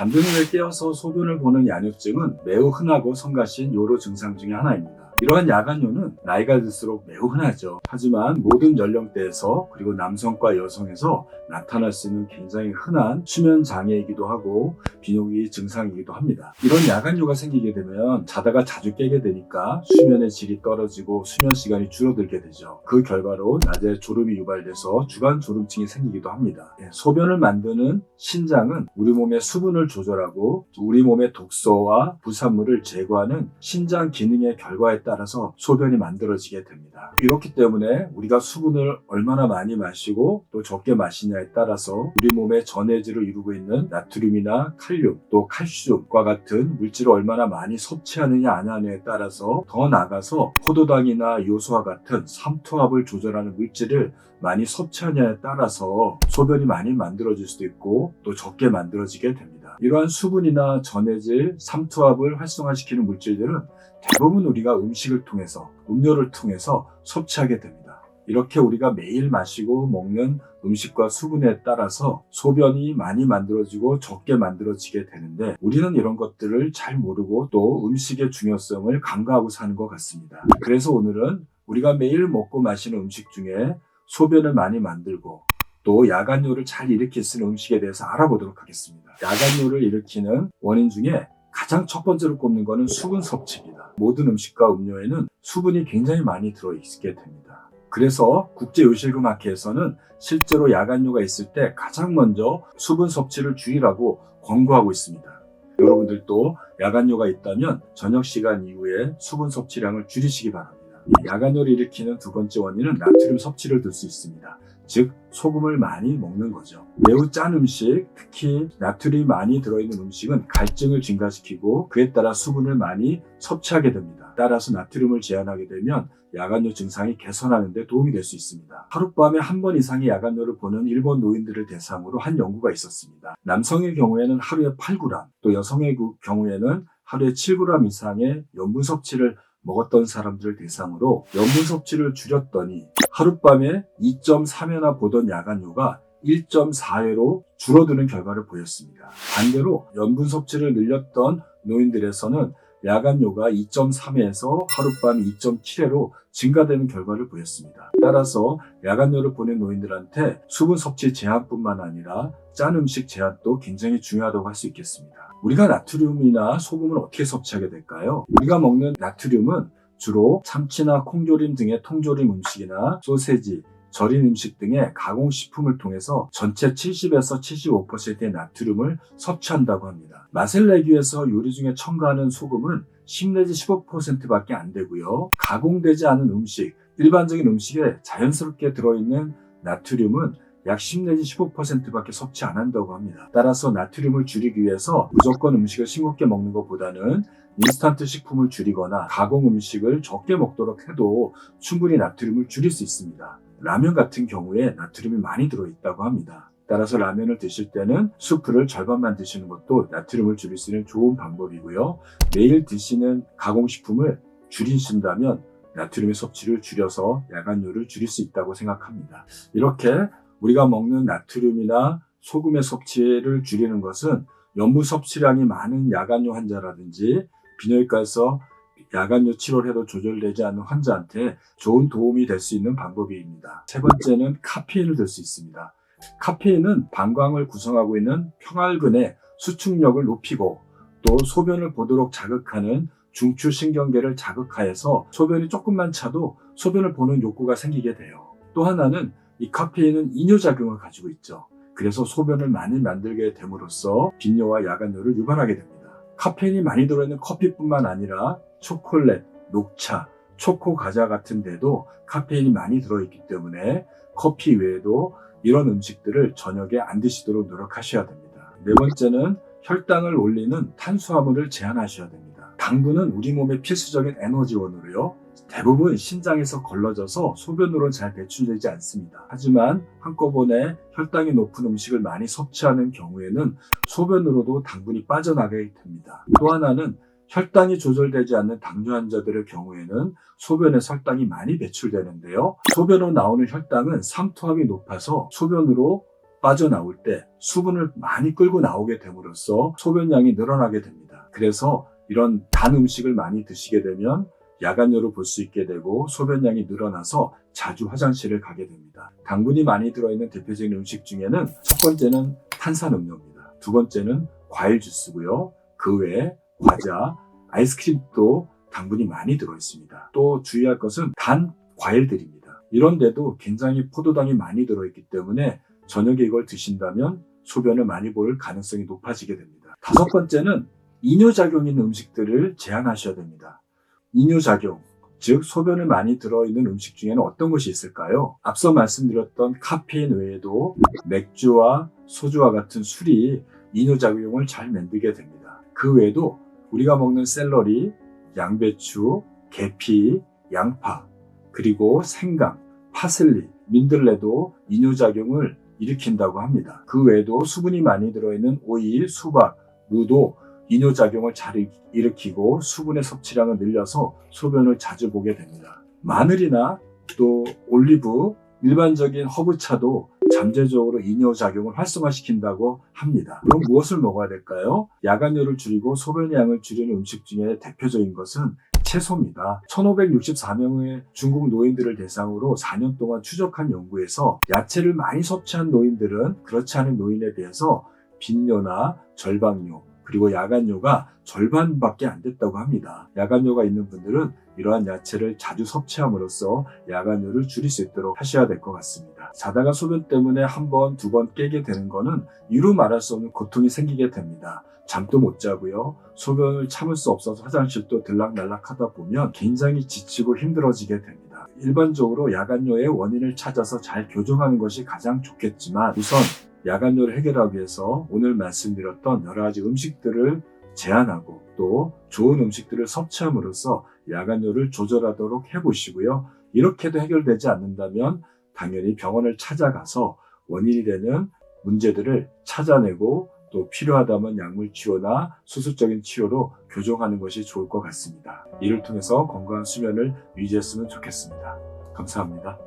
잠든 후에 깨어서 소변을 보는 야뇨증은 매우 흔하고 성가신 요로 증상 중에 하나입니다. 이러한 야간요는 나이가 들수록 매우 흔하죠. 하지만 모든 연령대에서 그리고 남성과 여성에서 나타날 수 있는 굉장히 흔한 수면 장애이기도 하고 비뇨기 증상이기도 합니다. 이런 야간요가 생기게 되면 자다가 자주 깨게 되니까 수면의 질이 떨어지고 수면 시간이 줄어들게 되죠. 그 결과로 낮에 졸음이 유발돼서 주간 졸음증이 생기기도 합니다. 소변을 만드는 신장은 우리 몸의 수분을 조절하고 우리 몸의 독소와 부산물을 제거하는 신장 기능의 결과에 따라서 소변이 만들어지게 됩니다. 이렇기 때문에 우리가 수분을 얼마나 많이 마시고 또 적게 마시냐에 따라서 우리 몸의 전해질을 이루고 있는 나트륨이나 칼륨, 또 칼슘과 같은 물질을 얼마나 많이 섭취하느냐 안 하느냐에 따라서 더 나아가서 포도당이나 요소와 같은 삼투압을 조절하는 물질을 많이 섭취하냐에 따라서 소변이 많이 만들어질 수도 있고 또 적게 만들어지게 됩니다. 이러한 수분이나 전해질, 삼투압을 활성화시키는 물질들은 대부분 우리가 음식을 통해서, 음료를 통해서 섭취하게 됩니다. 이렇게 우리가 매일 마시고 먹는 음식과 수분에 따라서 소변이 많이 만들어지고 적게 만들어지게 되는데 우리는 이런 것들을 잘 모르고 또 음식의 중요성을 간과하고 사는 것 같습니다. 그래서 오늘은 우리가 매일 먹고 마시는 음식 중에 소변을 많이 만들고 또 야간요를 잘 일으킬 수 있는 음식에 대해서 알아보도록 하겠습니다. 야간요를 일으키는 원인 중에 가장 첫 번째로 꼽는 것은 수분 섭취입니다. 모든 음식과 음료에는 수분이 굉장히 많이 들어있게 됩니다. 그래서 국제요실금학회에서는 실제로 야간요가 있을 때 가장 먼저 수분 섭취를 줄이라고 권고하고 있습니다. 여러분들도 야간요가 있다면 저녁 시간 이후에 수분 섭취량을 줄이시기 바랍니다. 야간요를 일으키는 두 번째 원인은 나트륨 섭취를 들 수 있습니다. 즉 소금을 많이 먹는 거죠. 매우 짠 음식, 특히 나트륨이 많이 들어있는 음식은 갈증을 증가시키고 그에 따라 수분을 많이 섭취하게 됩니다. 따라서 나트륨을 제한하게 되면 야간요 증상이 개선하는 데 도움이 될 수 있습니다. 하룻밤에 한 번 이상의 야간요를 보는 일본 노인들을 대상으로 한 연구가 있었습니다. 남성의 경우에는 하루에 8g, 또 여성의 경우에는 하루에 7g 이상의 염분 섭취를 먹었던 사람들을 대상으로 염분 섭취를 줄였더니 하룻밤에 2.3회나 보던 야간요가 1.4회로 줄어드는 결과를 보였습니다. 반대로 염분 섭취를 늘렸던 노인들에서는 야간요가 2.3회에서 하룻밤 2.7회로 증가되는 결과를 보였습니다. 따라서 야간요를 보낸 노인들한테 수분 섭취 제한뿐만 아니라 짠 음식 제한도 굉장히 중요하다고 할 수 있겠습니다. 우리가 나트륨이나 소금을 어떻게 섭취하게 될까요? 우리가 먹는 나트륨은 주로 참치나 콩조림 등의 통조림 음식이나 소세지, 절인 음식 등의 가공식품을 통해서 전체 70에서 75%의 나트륨을 섭취한다고 합니다. 맛을 내기 위해서 요리 중에 첨가하는 소금은 10 내지 15%밖에 안 되고요. 가공되지 않은 음식, 일반적인 음식에 자연스럽게 들어있는 나트륨은 약 10 내지 15%밖에 섭취 안 한다고 합니다. 따라서 나트륨을 줄이기 위해서 무조건 음식을 싱겁게 먹는 것보다는 인스턴트 식품을 줄이거나 가공 음식을 적게 먹도록 해도 충분히 나트륨을 줄일 수 있습니다. 라면 같은 경우에 나트륨이 많이 들어있다고 합니다. 따라서 라면을 드실 때는 수프를 절반만 드시는 것도 나트륨을 줄일 수 있는 좋은 방법이고요. 매일 드시는 가공식품을 줄이신다면 나트륨의 섭취를 줄여서 야간요를 줄일 수 있다고 생각합니다. 이렇게 우리가 먹는 나트륨이나 소금의 섭취를 줄이는 것은 염분 섭취량이 많은 야간요 환자라든지 비뇨기과에서 야간요 치료를 해도 조절되지 않는 환자한테 좋은 도움이 될 수 있는 방법입니다. 세 번째는 카페인을 들 수 있습니다. 카페인은 방광을 구성하고 있는 평활근의 수축력을 높이고 또 소변을 보도록 자극하는 중추신경계를 자극하여서 소변이 조금만 차도 소변을 보는 욕구가 생기게 돼요. 또 하나는 이 카페인은 이뇨작용을 가지고 있죠. 그래서 소변을 많이 만들게 됨으로써 빈뇨와 야간요를 유발하게 됩니다. 카페인이 많이 들어있는 커피뿐만 아니라 초콜릿, 녹차, 초코 과자 같은 데도 카페인이 많이 들어있기 때문에 커피 외에도 이런 음식들을 저녁에 안 드시도록 노력하셔야 됩니다. 네 번째는 혈당을 올리는 탄수화물을 제한하셔야 됩니다. 당분은 우리 몸의 필수적인 에너지원으로요. 대부분 신장에서 걸러져서 소변으로는 잘 배출되지 않습니다. 하지만 한꺼번에 혈당이 높은 음식을 많이 섭취하는 경우에는 소변으로도 당분이 빠져나가게 됩니다. 또 하나는 혈당이 조절되지 않는 당뇨 환자들의 경우에는 소변에서 혈당이 많이 배출되는데요. 소변으로 나오는 혈당은 삼투압이 높아서 소변으로 빠져나올 때 수분을 많이 끌고 나오게 됨으로써 소변량이 늘어나게 됩니다. 그래서 이런 단 음식을 많이 드시게 되면 야간뇨를 볼 수 있게 되고 소변량이 늘어나서 자주 화장실을 가게 됩니다. 당분이 많이 들어있는 대표적인 음식 중에는 첫 번째는 탄산음료입니다. 두 번째는 과일 주스고요. 그 외에 과자, 아이스크림도 당분이 많이 들어있습니다. 또 주의할 것은 단 과일들입니다. 이런데도 굉장히 포도당이 많이 들어있기 때문에 저녁에 이걸 드신다면 소변을 많이 볼 가능성이 높아지게 됩니다. 다섯 번째는 이뇨작용이 있는 음식들을 제한하셔야 됩니다. 이뇨작용, 즉 소변을 많이 들어있는 음식 중에는 어떤 것이 있을까요? 앞서 말씀드렸던 카페인 외에도 맥주와 소주와 같은 술이 이뇨작용을 잘 만들게 됩니다. 그 외에도 우리가 먹는 샐러리, 양배추, 계피, 양파, 그리고 생강, 파슬리, 민들레도 이뇨작용을 일으킨다고 합니다. 그 외에도 수분이 많이 들어있는 오이, 수박, 무도 이뇨작용을 잘 일으키고 수분의 섭취량을 늘려서 소변을 자주 보게 됩니다. 마늘이나 또 올리브, 일반적인 허브차도 잠재적으로 이뇨작용을 활성화시킨다고 합니다. 그럼 무엇을 먹어야 될까요? 야간뇨를 줄이고 소변의 양을 줄이는 음식 중에 대표적인 것은 채소입니다. 1564명의 중국 노인들을 대상으로 4년 동안 추적한 연구에서 야채를 많이 섭취한 노인들은 그렇지 않은 노인에 비해서 빈뇨나 절박뇨, 그리고 야간뇨가 절반밖에 안 됐다고 합니다. 야간뇨가 있는 분들은 이러한 야채를 자주 섭취함으로써 야간뇨를 줄일 수 있도록 하셔야 될 것 같습니다. 자다가 소변 때문에 한 번, 두 번 깨게 되는 것은 이루 말할 수 없는 고통이 생기게 됩니다. 잠도 못 자고요. 소변을 참을 수 없어서 화장실도 들락날락 하다 보면 굉장히 지치고 힘들어지게 됩니다. 일반적으로 야간뇨의 원인을 찾아서 잘 교정하는 것이 가장 좋겠지만 우선 야간뇨를 해결하기 위해서 오늘 말씀드렸던 여러 가지 음식들을 제한하고 또 좋은 음식들을 섭취함으로써 야간뇨를 조절하도록 해보시고요. 이렇게도 해결되지 않는다면 당연히 병원을 찾아가서 원인이 되는 문제들을 찾아내고 또 필요하다면 약물 치료나 수술적인 치료로 교정하는 것이 좋을 것 같습니다. 이를 통해서 건강한 수면을 유지했으면 좋겠습니다. 감사합니다.